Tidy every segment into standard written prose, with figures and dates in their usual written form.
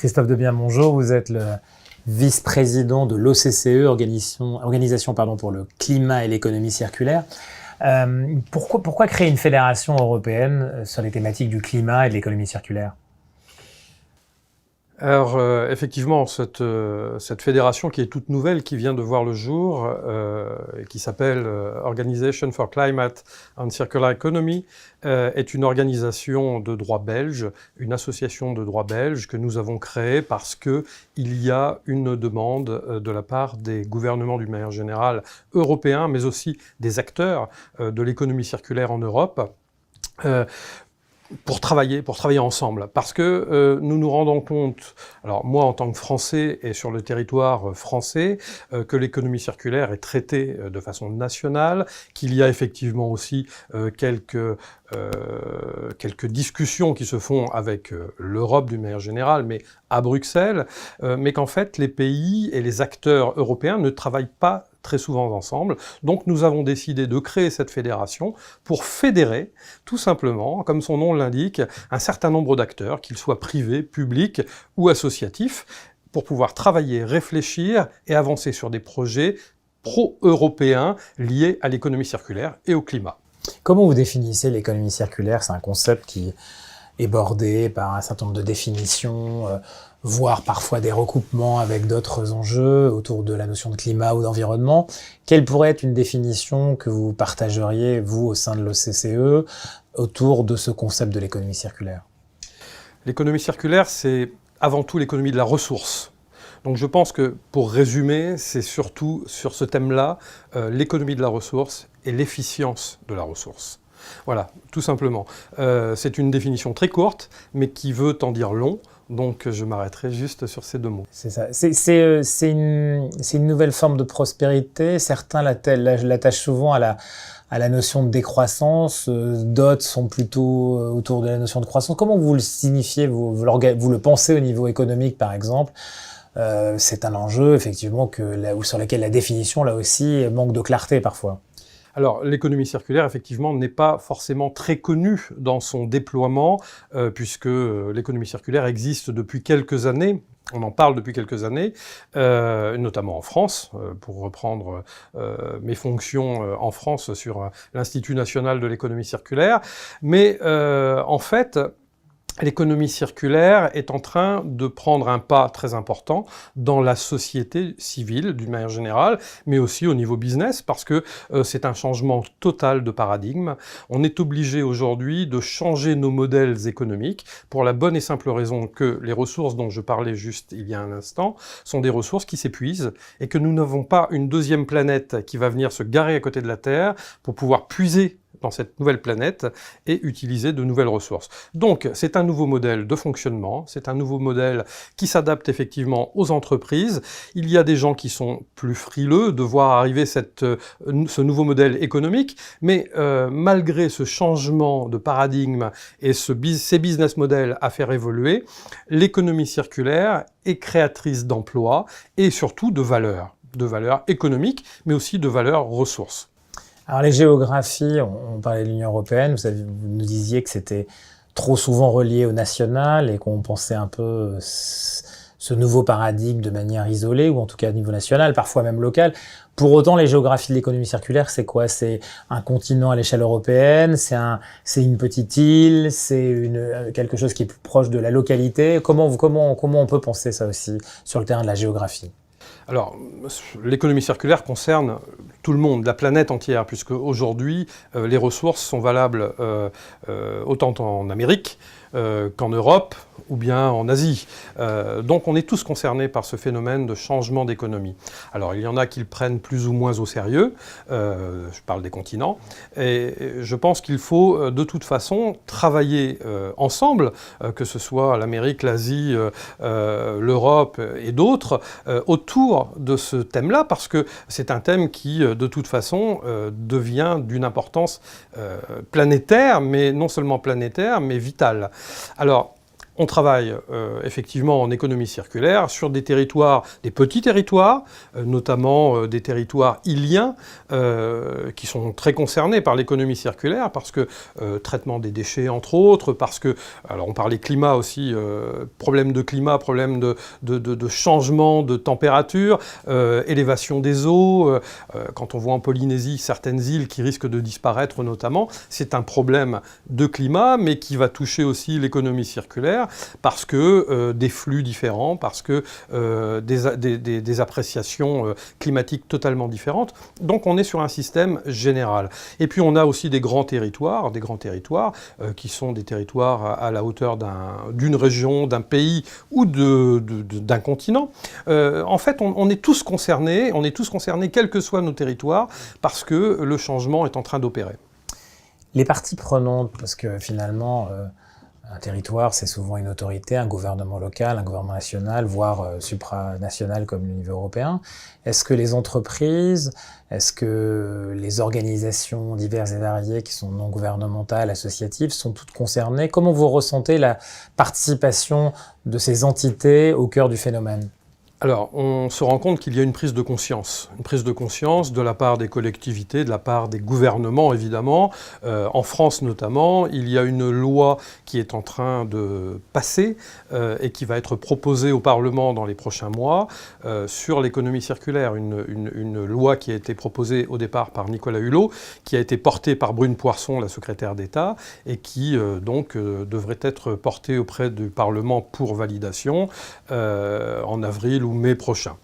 Christophe Debiens-Bonjour, vous êtes le vice-président de l'OCCE, Organisation pour le climat et l'économie circulaire. Pourquoi créer une fédération européenne sur les thématiques du climat et de l'économie circulaire ? Alors, effectivement, cette fédération qui est toute nouvelle, qui vient de voir le jour, et qui s'appelle Organisation for Climate and Circular Economy, est une organisation de droit belge, une association de droit belge que nous avons créée parce que il y a une demande de la part des gouvernements d'une manière générale européens, mais aussi des acteurs de l'économie circulaire en Europe, pour travailler ensemble, parce que nous nous rendons compte, alors moi en tant que Français et sur le territoire français, que l'économie circulaire est traitée de façon nationale, qu'il y a effectivement aussi quelques discussions qui se font avec l'Europe d'une manière générale, mais à Bruxelles, mais qu'en fait les pays et les acteurs européens ne travaillent pas très souvent ensemble. Donc nous avons décidé de créer cette fédération pour fédérer, tout simplement, comme son nom l'indique, un certain nombre d'acteurs, qu'ils soient privés, publics ou associatifs, pour pouvoir travailler, réfléchir et avancer sur des projets pro-européens liés à l'économie circulaire et au climat. Comment vous définissez l'économie circulaire ? C'est un concept qui est bordé par un certain nombre de définitions, voire parfois des recoupements avec d'autres enjeux autour de la notion de climat ou d'environnement. Quelle pourrait être une définition que vous partageriez, vous, au sein de l'OCCE, autour de ce concept de l'économie circulaire ? L'économie circulaire, c'est avant tout l'économie de la ressource. Donc je pense que, pour résumer, c'est surtout sur ce thème-là, l'économie de la ressource et l'efficience de la ressource. Voilà, tout simplement. C'est une définition très courte, mais qui veut en dire long. Donc je m'arrêterai juste sur ces deux mots. C'est ça. C'est une nouvelle forme de prospérité. Certains l'attachent souvent à la notion de décroissance. D'autres sont plutôt autour de la notion de croissance. Comment vous le signifiez, vous le pensez au niveau économique, par exemple ? C'est un enjeu, effectivement, sur lequel la définition, là aussi, manque de clarté parfois. Alors, l'économie circulaire, effectivement, n'est pas forcément très connue dans son déploiement, puisque l'économie circulaire existe depuis quelques années. On en parle depuis quelques années, notamment en France, pour reprendre mes fonctions en France sur l'Institut national de l'économie circulaire. Mais en fait, l'économie circulaire est en train de prendre un pas très important dans la société civile, d'une manière générale, mais aussi au niveau business, parce que c'est un changement total de paradigme. On est obligé aujourd'hui de changer nos modèles économiques, pour la bonne et simple raison que les ressources dont je parlais juste il y a un instant sont des ressources qui s'épuisent, et que nous n'avons pas une deuxième planète qui va venir se garer à côté de la Terre pour pouvoir puiser dans cette nouvelle planète et utiliser de nouvelles ressources. Donc c'est un nouveau modèle de fonctionnement, c'est un nouveau modèle qui s'adapte effectivement aux entreprises. Il y a des gens qui sont plus frileux de voir arriver ce nouveau modèle économique, mais malgré ce changement de paradigme et ces business models à faire évoluer, l'économie circulaire est créatrice d'emplois et surtout de valeurs économiques, mais aussi de valeurs ressources. Alors les géographies, on parlait de l'Union européenne, vous nous disiez que c'était trop souvent relié au national et qu'on pensait un peu ce nouveau paradigme de manière isolée, ou en tout cas au niveau national, parfois même local. Pour autant, les géographies de l'économie circulaire, c'est quoi ? C'est un continent à l'échelle européenne, c'est une petite île, c'est quelque chose qui est plus proche de la localité. Comment on peut penser ça aussi sur le terrain de la géographie ? Alors, l'économie circulaire concerne tout le monde, la planète entière, puisque aujourd'hui, les ressources sont valables autant en Amérique qu'en Europe ou bien en Asie. Donc on est tous concernés par ce phénomène de changement d'économie. Alors il y en a qui le prennent plus ou moins au sérieux, je parle des continents, et je pense qu'il faut de toute façon travailler ensemble, que ce soit l'Amérique, l'Asie, l'Europe et d'autres, autour de ce thème-là, parce que c'est un thème qui, de toute façon, devient d'une importance planétaire, mais non seulement planétaire, mais vitale. Alors, On travaille effectivement en économie circulaire sur des territoires, des petits territoires, notamment des territoires îliens, qui sont très concernés par l'économie circulaire, parce que traitement des déchets entre autres, parce que, alors on parlait climat aussi, problème de climat, problème de changement de température, élévation des eaux, quand on voit en Polynésie certaines îles qui risquent de disparaître notamment, c'est un problème de climat, mais qui va toucher aussi l'économie circulaire, parce que des flux différents, parce que des appréciations climatiques totalement différentes. Donc on est sur un système général. Et puis on a aussi des grands territoires qui sont des territoires à la hauteur d'une région, d'un pays ou d'un continent. En fait, on est tous concernés, quels que soient nos territoires, parce que le changement est en train d'opérer. Les parties prenantes, parce que finalement, un territoire, c'est souvent une autorité, un gouvernement local, un gouvernement national, voire supranational comme le niveau européen. Est-ce que les entreprises, est-ce que les organisations diverses et variées qui sont non gouvernementales, associatives, sont toutes concernées? Comment vous ressentez la participation de ces entités au cœur du phénomène? Alors, on se rend compte qu'il y a une prise de conscience de la part des collectivités, de la part des gouvernements, évidemment. En France, notamment, il y a une loi qui est en train de passer et qui va être proposée au Parlement dans les prochains mois sur l'économie circulaire. Une loi qui a été proposée au départ par Nicolas Hulot, qui a été portée par Brune Poirson, la secrétaire d'État, et qui donc devrait être portée auprès du Parlement pour validation en avril ou mai prochain.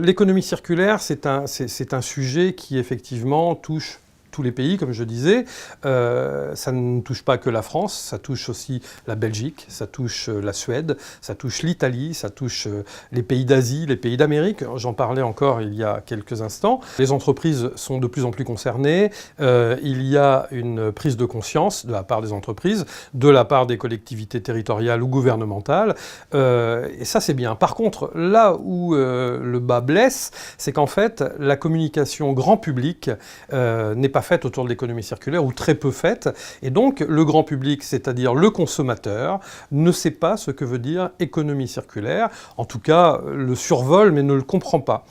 L'économie circulaire, c'est un sujet qui effectivement touche tous les pays, comme je disais. Ça ne touche pas que la France, ça touche aussi la Belgique, ça touche la Suède, ça touche l'Italie, ça touche les pays d'Asie, les pays d'Amérique. J'en parlais encore il y a quelques instants. Les entreprises sont de plus en plus concernées. Il y a une prise de conscience de la part des entreprises, de la part des collectivités territoriales ou gouvernementales. Et ça, c'est bien. Par contre, là où le bas blesse, c'est qu'en fait, la communication grand public n'est pas faite autour de l'économie circulaire, ou très peu faite, et donc le grand public, c'est-à-dire le consommateur, ne sait pas ce que veut dire économie circulaire, en tout cas le survole, mais ne le comprend pas.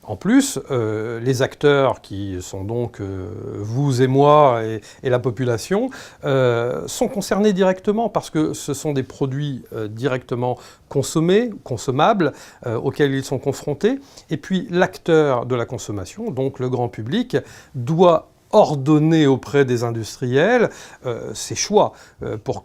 En plus, les acteurs qui sont donc vous et moi et la population sont concernés directement, parce que ce sont des produits directement consommés, consommables, auxquels ils sont confrontés, et puis l'acteur de la consommation, donc le grand public, doit ordonner auprès des industriels ces choix pour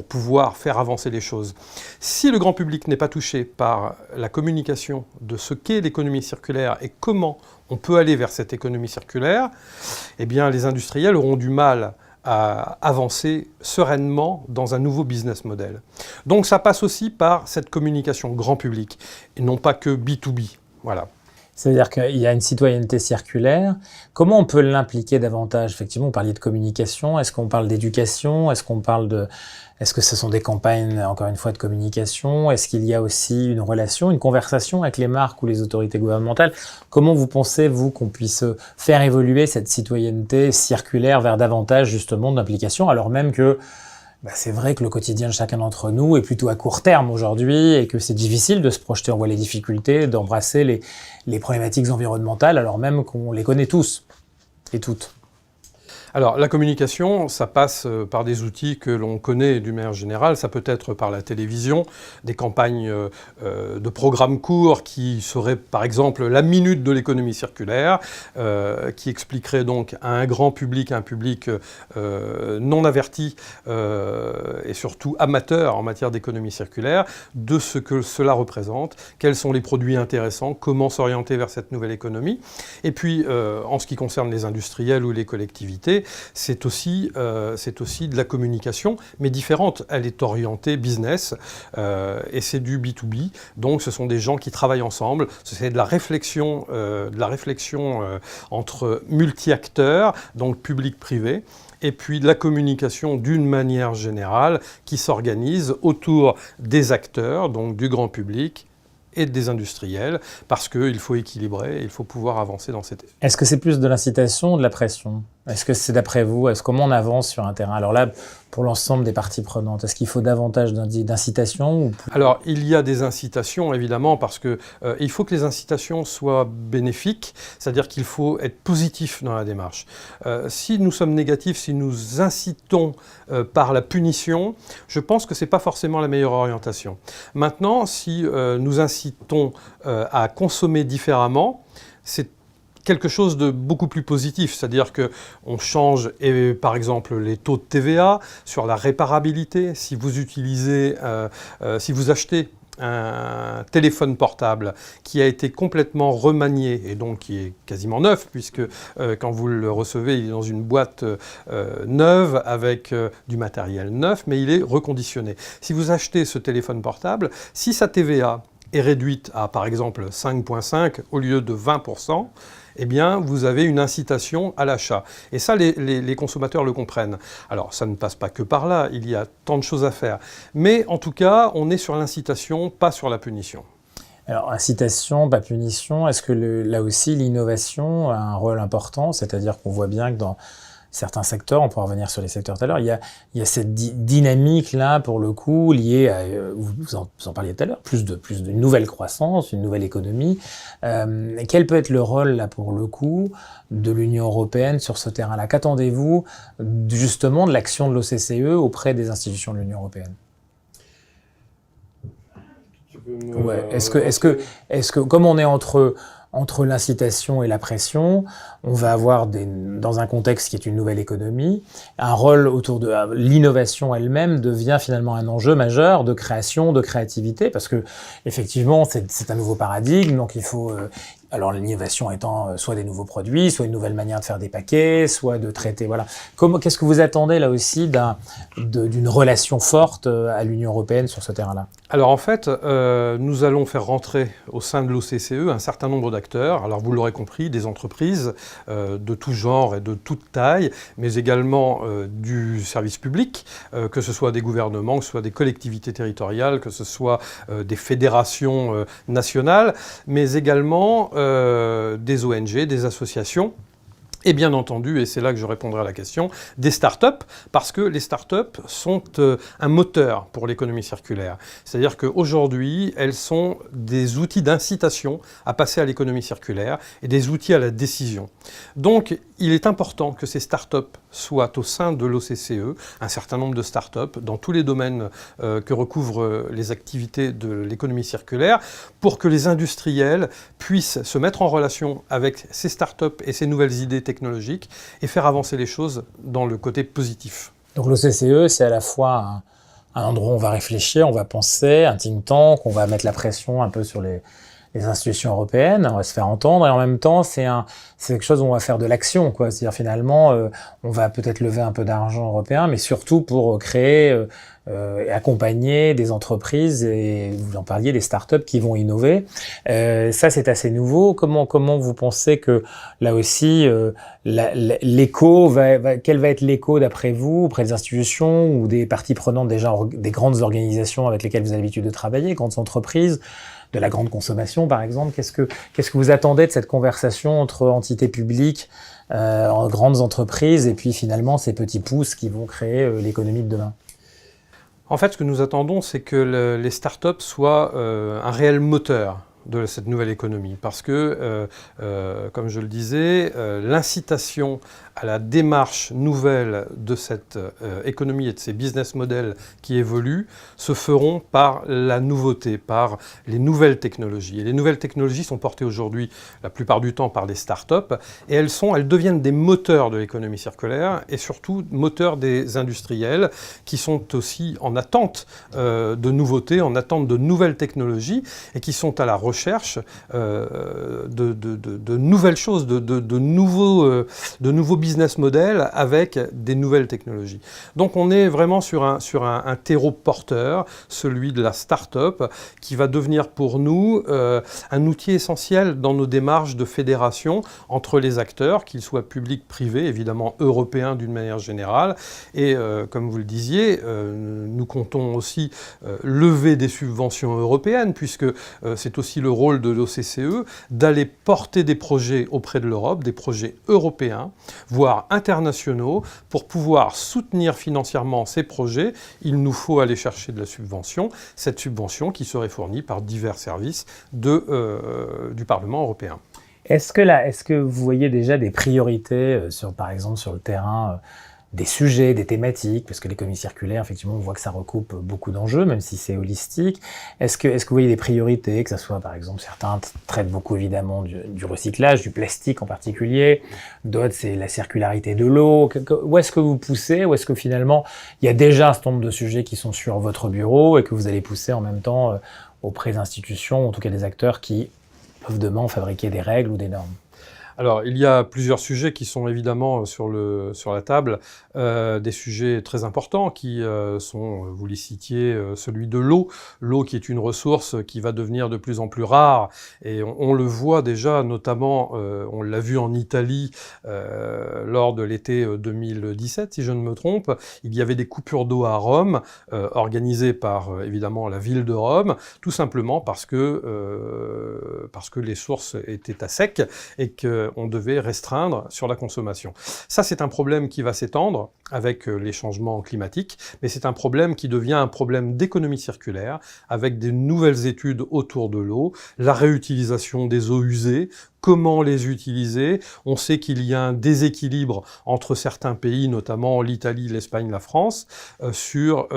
pouvoir faire avancer les choses. Si le grand public n'est pas touché par la communication de ce qu'est l'économie circulaire et comment on peut aller vers cette économie circulaire, eh bien les industriels auront du mal à avancer sereinement dans un nouveau business model. Donc ça passe aussi par cette communication grand public, et non pas que B2B. Voilà. C'est-à-dire qu'il y a une citoyenneté circulaire. Comment on peut l'impliquer davantage? Effectivement, on parlait de communication. Est-ce qu'on parle d'éducation? Est-ce que ce sont des campagnes, encore une fois, de communication? Est-ce qu'il y a aussi une relation, une conversation avec les marques ou les autorités gouvernementales? Comment vous pensez, vous, qu'on puisse faire évoluer cette citoyenneté circulaire vers davantage, justement, d'implication, alors même que c'est vrai que le quotidien de chacun d'entre nous est plutôt à court terme aujourd'hui et que c'est difficile de se projeter. On voit les difficultés, d'embrasser les problématiques environnementales alors même qu'on les connaît tous et toutes. Alors, la communication, ça passe par des outils que l'on connaît d'une manière générale. Ça peut être par la télévision, des campagnes de programmes courts qui seraient, par exemple, la minute de l'économie circulaire, qui expliquerait donc à un grand public, à un public non averti et surtout amateur en matière d'économie circulaire, de ce que cela représente, quels sont les produits intéressants, comment s'orienter vers cette nouvelle économie. Et puis, en ce qui concerne les industriels ou les collectivités, c'est aussi de la communication, mais différente. Elle est orientée business et c'est du B2B. Donc ce sont des gens qui travaillent ensemble. C'est de la réflexion entre multi-acteurs, donc public-privé. Et puis de la communication d'une manière générale qui s'organise autour des acteurs, donc du grand public, et des industriels, parce qu'il faut équilibrer, il faut pouvoir avancer dans cette... Est-ce que c'est plus de l'incitation ou de la pression ? Est-ce que c'est d'après vous, comment on avance sur un terrain? Alors là, pour l'ensemble des parties prenantes, est-ce qu'il faut davantage d'incitations ou plus... Alors, il y a des incitations, évidemment, parce que il faut que les incitations soient bénéfiques, c'est-à-dire qu'il faut être positif dans la démarche. Si nous sommes négatifs, si nous incitons par la punition, je pense que ce n'est pas forcément la meilleure orientation. Maintenant, si nous incitons à consommer différemment, c'est quelque chose de beaucoup plus positif, c'est-à-dire qu'on change, par exemple, les taux de TVA sur la réparabilité. Si vous si vous achetez un téléphone portable qui a été complètement remanié et donc qui est quasiment neuf, puisque quand vous le recevez, il est dans une boîte neuve avec du matériel neuf, mais il est reconditionné. Si vous achetez ce téléphone portable, si sa TVA est réduite à, par exemple, 5,5 au lieu de 20%, eh bien, vous avez une incitation à l'achat. Et ça, les consommateurs le comprennent. Alors, ça ne passe pas que par là, il y a tant de choses à faire. Mais en tout cas, on est sur l'incitation, pas sur la punition. Alors, incitation, pas punition, est-ce que là aussi, l'innovation a un rôle important? C'est-à-dire qu'on voit bien que dans certains secteurs, on pourra revenir sur les secteurs tout à l'heure, il y a cette dynamique-là, pour le coup, liée à, vous en parliez tout à l'heure, plus d'une nouvelle croissance, une nouvelle économie. Quel peut être le rôle, là, pour le coup, de l'Union européenne sur ce terrain-là? Qu'attendez-vous, justement, de l'action de l'OCCE auprès des institutions de l'Union européenne? Ouais. Est-ce que, comme on est entre l'incitation et la pression, on va avoir, dans un contexte qui est une nouvelle économie, un rôle autour de l'innovation elle-même devient finalement un enjeu majeur de création, de créativité, parce que effectivement c'est un nouveau paradigme, donc il faut... alors l'innovation étant soit des nouveaux produits, soit une nouvelle manière de faire des paquets, soit de traiter, voilà. Qu'est-ce que vous attendez là aussi d'une relation forte à l'Union européenne sur ce terrain-là? Alors en fait, nous allons faire rentrer au sein de l'OCCE un certain nombre d'acteurs. Alors vous l'aurez compris, des entreprises de tout genre et de toute taille, mais également du service public, que ce soit des gouvernements, que ce soit des collectivités territoriales, que ce soit des fédérations nationales, mais également des ONG, des associations. Et bien entendu, et c'est là que je répondrai à la question, des startups, parce que les startups sont un moteur pour l'économie circulaire. C'est-à-dire qu'aujourd'hui, elles sont des outils d'incitation à passer à l'économie circulaire et des outils à la décision. Donc, il est important que ces startups soient au sein de l'OCCE, un certain nombre de startups dans tous les domaines que recouvrent les activités de l'économie circulaire, pour que les industriels puissent se mettre en relation avec ces startups et ces nouvelles idées technologiques et faire avancer les choses dans le côté positif. Donc l'OCCE, c'est à la fois un endroit où on va réfléchir, on va penser, un think tank, on va mettre la pression un peu sur les institutions européennes, on va se faire entendre, et en même temps, c'est quelque chose où on va faire de l'action, quoi. C'est-à-dire finalement, on va peut-être lever un peu d'argent européen, mais surtout pour créer et accompagner des entreprises, et vous en parliez, des startups qui vont innover. Ça, c'est assez nouveau. Comment vous pensez que, là aussi, l'écho quel va être l'écho, d'après vous, auprès des institutions ou des parties prenantes, déjà des grandes organisations avec lesquelles vous avez l'habitude de travailler, grandes entreprises, de la grande consommation, par exemple? Qu'est-ce que vous attendez de cette conversation entre entités publiques, grandes entreprises, et puis finalement ces petits pousses qui vont créer l'économie de demain? En fait, ce que nous attendons, c'est que les startups soient un réel moteur de cette nouvelle économie. Parce que, comme je le disais, l'incitation à la démarche nouvelle de cette économie et de ces business models qui évoluent se feront par la nouveauté, par les nouvelles technologies. Et les nouvelles technologies sont portées aujourd'hui, la plupart du temps, par des startups, et elles deviennent des moteurs de l'économie circulaire, et surtout moteurs des industriels qui sont aussi en attente de nouveautés, en attente de nouvelles technologies, et qui sont à la recherche de nouvelles choses, de nouveaux business models avec des nouvelles technologies. Donc on est vraiment sur un terreau porteur, celui de la start-up, qui va devenir pour nous un outil essentiel dans nos démarches de fédération entre les acteurs, qu'ils soient publics, privés, évidemment européens d'une manière générale. Et comme vous le disiez, nous comptons aussi lever des subventions européennes, puisque c'est aussi le le rôle de l'OCCE d'aller porter des projets auprès de l'Europe, des projets européens, voire internationaux. Pour pouvoir soutenir financièrement ces projets, il nous faut aller chercher de la subvention, cette subvention qui serait fournie par divers services du Parlement européen. Est-ce que vous voyez déjà des priorités, par exemple sur le terrain, des sujets, des thématiques, parce que l'économie circulaire, effectivement, on voit que ça recoupe beaucoup d'enjeux, même si c'est holistique. Est-ce que vous voyez des priorités, que ça soit, par exemple, certains traitent beaucoup évidemment du recyclage, du plastique en particulier, d'autres c'est la circularité de l'eau. Où est-ce que vous poussez, ou est-ce que finalement il y a déjà un certain nombre de sujets qui sont sur votre bureau et que vous allez pousser en même temps auprès d'institutions, en tout cas des acteurs qui peuvent demain fabriquer des règles ou des normes? Alors, il y a plusieurs sujets qui sont évidemment sur la table, des sujets très importants qui sont, vous les citiez, celui de l'eau. L'eau qui est une ressource qui va devenir de plus en plus rare, et on le voit déjà, notamment, on l'a vu en Italie lors de l'été 2017, si je ne me trompe. Il y avait des coupures d'eau à Rome, organisées par, évidemment, la ville de Rome, tout simplement parce que les sources étaient à sec et qu'on devait restreindre sur la consommation. Ça, c'est un problème qui va s'étendre avec les changements climatiques, mais c'est un problème qui devient un problème d'économie circulaire, avec des nouvelles études autour de l'eau, la réutilisation des eaux usées, comment les utiliser. On sait qu'il y a un déséquilibre entre certains pays, notamment l'Italie, l'Espagne, la France, sur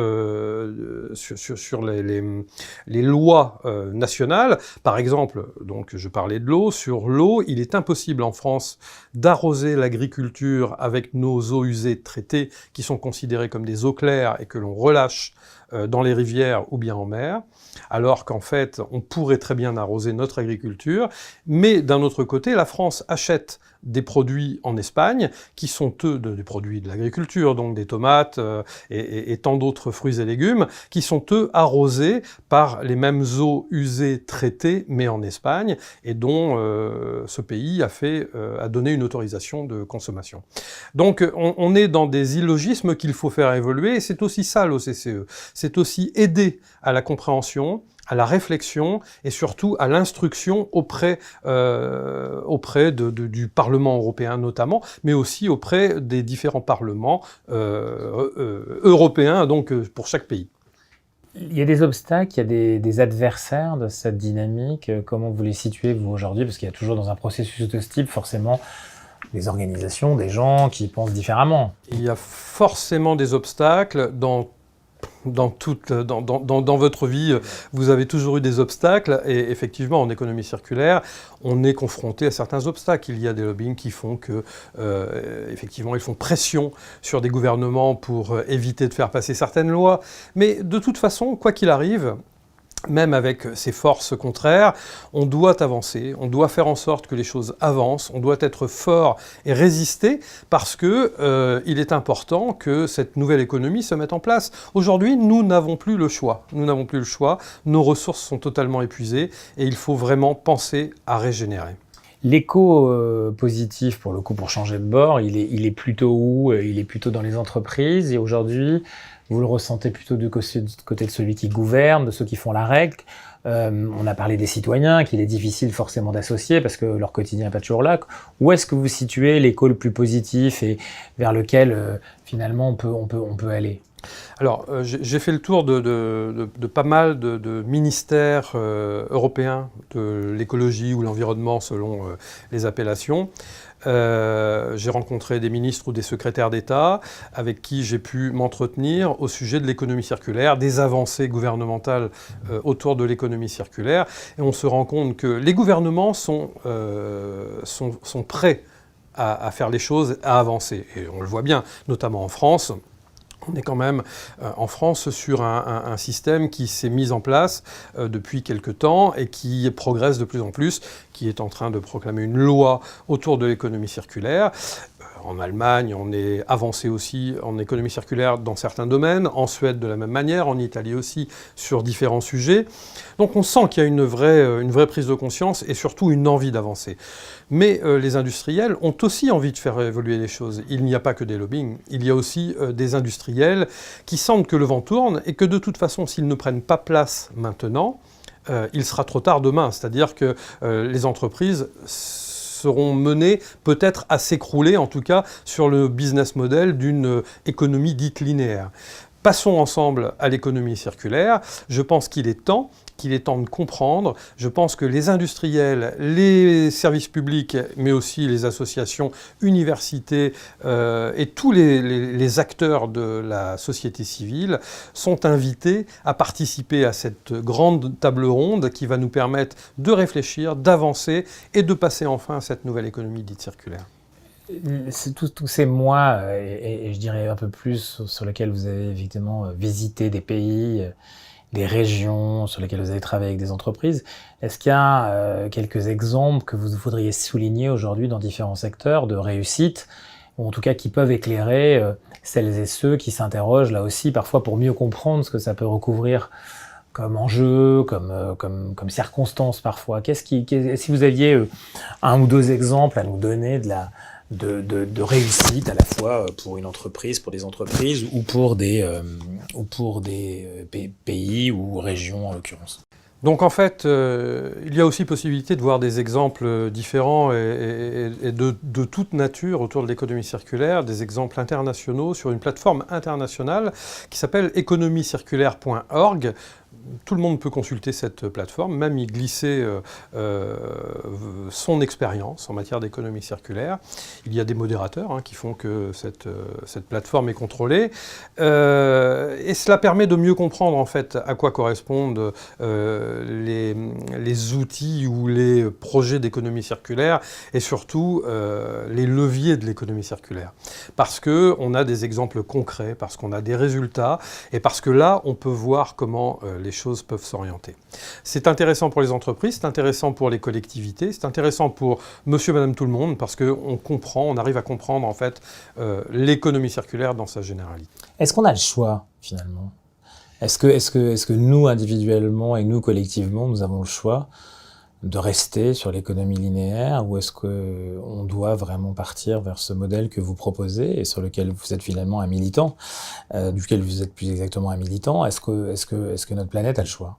les lois nationales. Par exemple, donc je parlais de l'eau, sur l'eau, il est impossible en France d'arroser l'agriculture avec nos eaux usées traitées, qui sont considérées comme des eaux claires et que l'on relâche dans les rivières ou bien en mer, alors qu'en fait, on pourrait très bien arroser notre agriculture. Mais d'un autre côté, la France achète des produits en Espagne, qui sont des produits de l'agriculture, donc des tomates et tant d'autres fruits et légumes, qui sont arrosés par les mêmes eaux usées traitées, mais en Espagne, et dont ce pays a donné une autorisation de consommation. Donc on est dans des illogismes qu'il faut faire évoluer, et c'est aussi ça l'OCCE. C'est aussi aider à la compréhension, à la réflexion et surtout à l'instruction auprès du Parlement européen notamment, mais aussi auprès des différents parlements européens, donc pour chaque pays. Il y a des obstacles, il y a des adversaires de cette dynamique. Comment vous les situez, vous, aujourd'hui? Parce qu'il y a toujours dans un processus de ce type, forcément, des organisations, des gens qui pensent différemment. Il y a forcément des obstacles dans votre vie, vous avez toujours eu des obstacles, et effectivement, en économie circulaire, on est confronté à certains obstacles. Il y a des lobbying qui font que, effectivement, ils font pression sur des gouvernements pour éviter de faire passer certaines lois. Mais de toute façon, quoi qu'il arrive, même avec ces forces contraires, on doit avancer, on doit faire en sorte que les choses avancent, on doit être fort et résister, parce que il est important que cette nouvelle économie se mette en place. Aujourd'hui, nous n'avons plus le choix. Nous n'avons plus le choix. Nos ressources sont totalement épuisées et il faut vraiment penser à régénérer. L'écho positif, pour le coup, pour changer de bord, il est plutôt où? Il est plutôt dans les entreprises, et aujourd'hui, vous le ressentez plutôt du côté de celui qui gouverne, de ceux qui font la règle. On a parlé des citoyens, qu'il est difficile forcément d'associer parce que leur quotidien n'est pas toujours là. Où est-ce que vous situez l'écho le plus positif et vers lequel finalement on peut aller? Alors, j'ai fait le tour de pas mal de ministères européens de l'écologie ou l'environnement selon les appellations. J'ai rencontré des ministres ou des secrétaires d'État avec qui j'ai pu m'entretenir au sujet de l'économie circulaire, des avancées gouvernementales autour de l'économie circulaire. Et on se rend compte que les gouvernements sont prêts à faire les choses, à avancer. Et on le voit bien, notamment en France. On est quand même en France sur un système qui s'est mis en place depuis quelque temps et qui progresse de plus en plus, qui est en train de proclamer une loi autour de l'économie circulaire. En Allemagne, on est avancé aussi en économie circulaire dans certains domaines, en Suède de la même manière, en Italie aussi, sur différents sujets. Donc on sent qu'il y a une vraie prise de conscience et surtout une envie d'avancer. Mais les industriels ont aussi envie de faire évoluer les choses. Il n'y a pas que des lobbying, il y a aussi des industriels qui sentent que le vent tourne et que de toute façon, s'ils ne prennent pas place maintenant, il sera trop tard demain. C'est-à-dire que les entreprises seront menées peut-être à s'écrouler, en tout cas sur le business model d'une économie dite linéaire. Passons ensemble à l'économie circulaire. Je pense qu'il est temps de comprendre. Je pense que les industriels, les services publics, mais aussi les associations, universités et tous les acteurs de la société civile sont invités à participer à cette grande table ronde qui va nous permettre de réfléchir, d'avancer et de passer enfin à cette nouvelle économie dite circulaire. C'est tous ces mois, et je dirais un peu plus, sur lesquels vous avez évidemment visité des pays, des régions, sur lesquelles vous avez travaillé avec des entreprises. Est-ce qu'il y a quelques exemples que vous voudriez souligner aujourd'hui dans différents secteurs de réussite, ou en tout cas qui peuvent éclairer celles et ceux qui s'interrogent là aussi parfois pour mieux comprendre ce que ça peut recouvrir comme enjeu, comme circonstance parfois. Si vous aviez un ou deux exemples à nous donner de réussite à la fois pour une entreprise, pour des entreprises ou pour des pays ou régions en l'occurrence. Donc en fait, il y a aussi possibilité de voir des exemples différents et de toute nature autour de l'économie circulaire, des exemples internationaux sur une plateforme internationale qui s'appelle économiecirculaire.org. Tout le monde peut consulter cette plateforme, même y glisser son expérience en matière d'économie circulaire. Il y a des modérateurs qui font que cette plateforme est contrôlée. Et cela permet de mieux comprendre en fait à quoi correspondent les outils ou les projets d'économie circulaire et surtout les leviers de l'économie circulaire. Parce qu'on a des exemples concrets, parce qu'on a des résultats et parce que là, on peut voir comment les choses peuvent s'orienter. C'est intéressant pour les entreprises, c'est intéressant pour les collectivités, c'est intéressant pour monsieur, madame, tout le monde, parce qu'on comprend, on arrive à comprendre en fait l'économie circulaire dans sa généralité. Est-ce qu'on a le choix finalement ? Est-ce que nous individuellement et nous collectivement, nous avons le choix de rester sur l'économie linéaire, ou est-ce qu'on doit vraiment partir vers ce modèle que vous proposez et sur lequel vous êtes finalement un militant, duquel vous êtes plus exactement un militant? Est-ce que notre planète a le choix?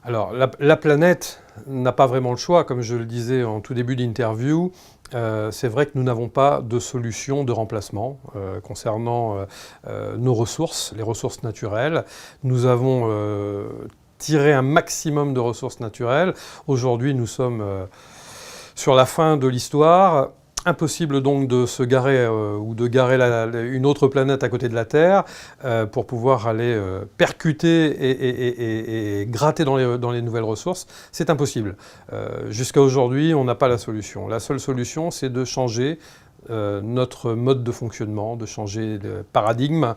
Alors, la planète n'a pas vraiment le choix, comme je le disais en tout début d'interview. C'est vrai que nous n'avons pas de solution de remplacement concernant nos ressources, les ressources naturelles. Nous avons tirer un maximum de ressources naturelles. Aujourd'hui, nous sommes sur la fin de l'histoire. Impossible donc de se garer ou de garer une autre planète à côté de la Terre pour pouvoir aller percuter et gratter dans les nouvelles ressources. C'est impossible. Jusqu'à aujourd'hui, on n'a pas la solution. La seule solution, c'est de changer notre mode de fonctionnement, de changer de paradigme,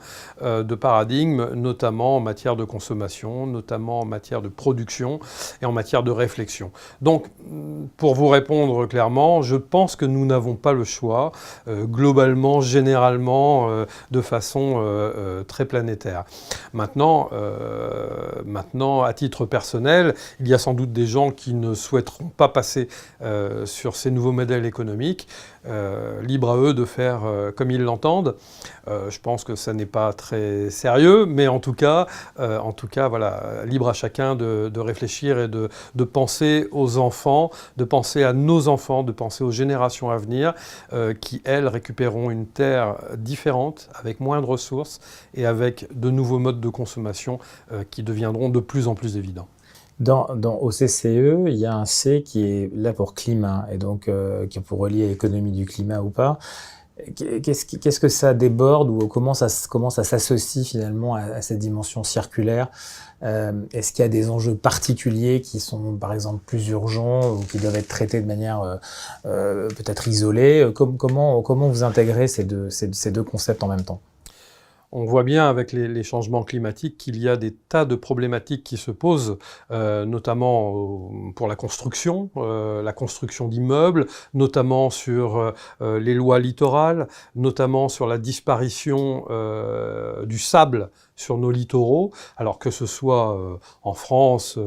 notamment en matière de consommation, notamment en matière de production et en matière de réflexion. Donc, pour vous répondre clairement, je pense que nous n'avons pas le choix, globalement, généralement, de façon très planétaire. Maintenant, à titre personnel, il y a sans doute des gens qui ne souhaiteront pas passer sur ces nouveaux modèles économiques. Libre à eux de faire comme ils l'entendent. Je pense que ça n'est pas très sérieux, mais en tout cas, voilà, libre à chacun de réfléchir et de penser aux enfants, de penser à nos enfants, de penser aux générations à venir, qui, elles, récupéreront une terre différente, avec moins de ressources et avec de nouveaux modes de consommation qui deviendront de plus en plus évidents. Au CCE, il y a un C qui est là pour climat, et donc qui est pour relier à l'économie du climat ou pas. Qu'est-ce que ça déborde, ou comment ça s'associe finalement à cette dimension circulaire? Est-ce qu'il y a des enjeux particuliers qui sont par exemple plus urgents ou qui doivent être traités de manière peut-être isolée? Comment vous intégrez ces deux concepts en même temps? On voit bien avec les changements climatiques qu'il y a des tas de problématiques qui se posent, notamment pour la construction d'immeubles, notamment sur les lois littorales, notamment sur la disparition du sable sur nos littoraux, alors que ce soit en France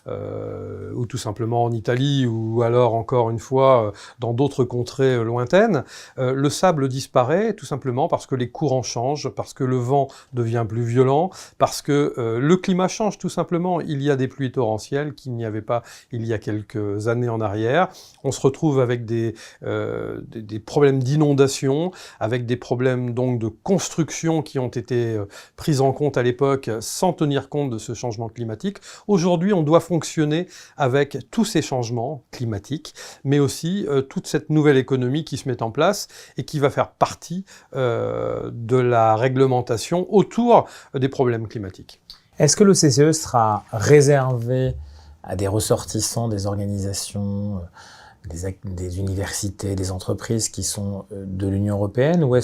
ou tout simplement en Italie ou alors encore une fois dans d'autres contrées lointaines, le sable disparaît tout simplement parce que les courants changent, parce que le vent devient plus violent, parce que le climat change tout simplement. Il y a des pluies torrentielles qu'il n'y avait pas il y a quelques années en arrière. On se retrouve avec des problèmes d'inondation, avec des problèmes donc de construction qui ont été prises en compte à l'époque sans tenir compte de ce changement climatique. Aujourd'hui, on doit fonctionner avec tous ces changements climatiques, mais aussi toute cette nouvelle économie qui se met en place et qui va faire partie de la réglementation autour des problèmes climatiques. Est-ce que le CCE sera réservé à des ressortissants des organisations, des universités, des entreprises qui sont de l'Union européenne, ou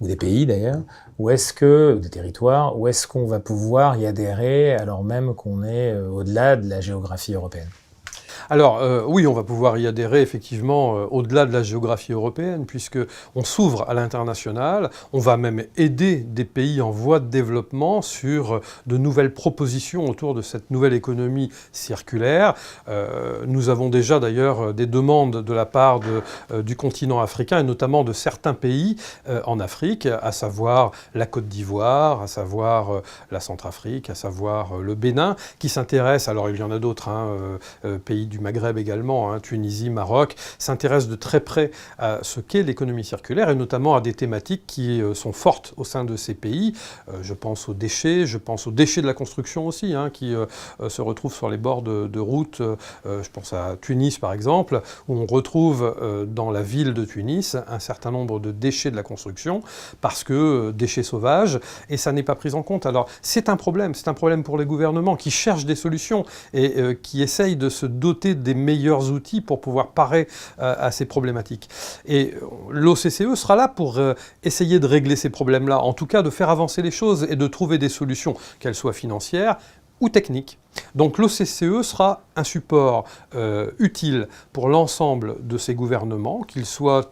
des pays d'ailleurs, ou des territoires, ou est-ce qu'on va pouvoir y adhérer alors même qu'on est au-delà de la géographie européenne ? Alors oui, on va pouvoir y adhérer effectivement au-delà de la géographie européenne, puisque on s'ouvre à l'international, on va même aider des pays en voie de développement sur de nouvelles propositions autour de cette nouvelle économie circulaire. Nous avons déjà d'ailleurs des demandes de la part du continent africain, et notamment de certains pays en Afrique, à savoir la Côte d'Ivoire, à savoir la Centrafrique, à savoir le Bénin, qui s'intéressent, alors il y en a d'autres, pays du Maghreb également, Tunisie, Maroc, s'intéressent de très près à ce qu'est l'économie circulaire et notamment à des thématiques qui sont fortes au sein de ces pays. Je pense aux déchets de la construction aussi, qui se retrouvent sur les bords de routes. Je pense à Tunis par exemple, où on retrouve dans la ville de Tunis un certain nombre de déchets de la construction, parce que déchets sauvages, et ça n'est pas pris en compte. Alors c'est un problème pour les gouvernements qui cherchent des solutions et qui essayent de se doter des meilleurs outils pour pouvoir parer à ces problématiques. Et l'OCCE sera là pour essayer de régler ces problèmes-là, en tout cas de faire avancer les choses et de trouver des solutions, qu'elles soient financières ou techniques. Donc l'OCCE sera un support utile pour l'ensemble de ces gouvernements, qu'ils soient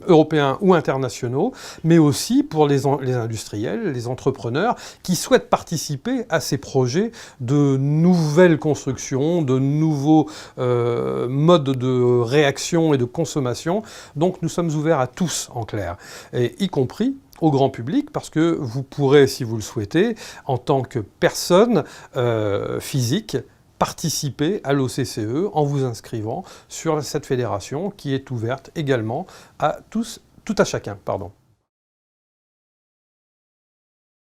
européens ou internationaux, mais aussi pour les industriels, les entrepreneurs qui souhaitent participer à ces projets de nouvelles constructions, de nouveaux modes de réaction et de consommation. Donc nous sommes ouverts à tous, en clair, et y compris au grand public, parce que vous pourrez, si vous le souhaitez, en tant que personne physique, participer à l'OCCE en vous inscrivant sur cette fédération qui est ouverte également à tous, tout à chacun, pardon.